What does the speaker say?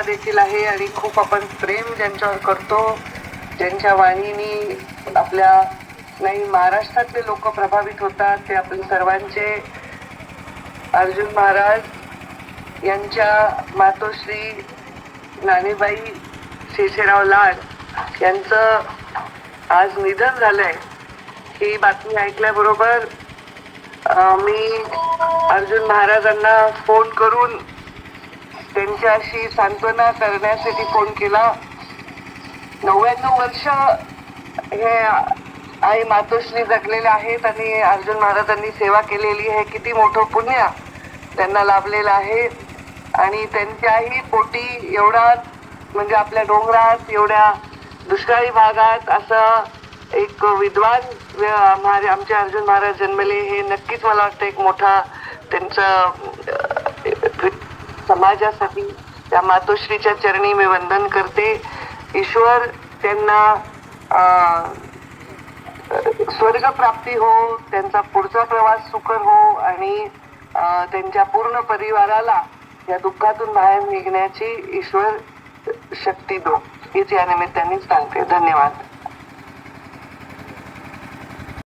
देखील आहे आणि खूप आपण प्रेम ज्यांच्यावर करतो, ज्यांच्या वाणीनी आपल्या नाही महाराष्ट्रातले लोक प्रभावित होतात, ते आपण सर्वांचे अर्जुन महाराज यांच्या मातोश्री नानीबाई शेषराव लाड यांचं आज निधन झालंय. ही बातमी ऐकल्याबरोबर मी अर्जुन महाराजांना फोन करून त्यांच्याशी सांत्वना करण्यासाठी फोन केला. 99 वर्ष हे आई मातोश्री जगलेले आहेत आणि अर्जुन महाराजांनी सेवा केलेली आहे. किती मोठं पुण्य त्यांना लाभलेलं आहे. आणि त्यांच्याही पोटी एवढा म्हणजे आपल्या डोंगरात एवढ्या दुष्काळी भागात असं एक विद्वान आमचे अर्जुन महाराज जन्मले, हे नक्कीच मला वाटतं एक मोठा त्यांचं समाजासाठी त्या मातोश्रीच्या चरणी मी वंदन करते. ईश्वर त्यांना स्वर्ग प्राप्ती हो, त्यांचा पुढचा प्रवास सुकर हो आणि त्यांच्या पूर्ण परिवाराला या दुःखातून बाहेर निघण्याची ईश्वर शक्ती दो, हीच या निमित्ताने सांगते. धन्यवाद.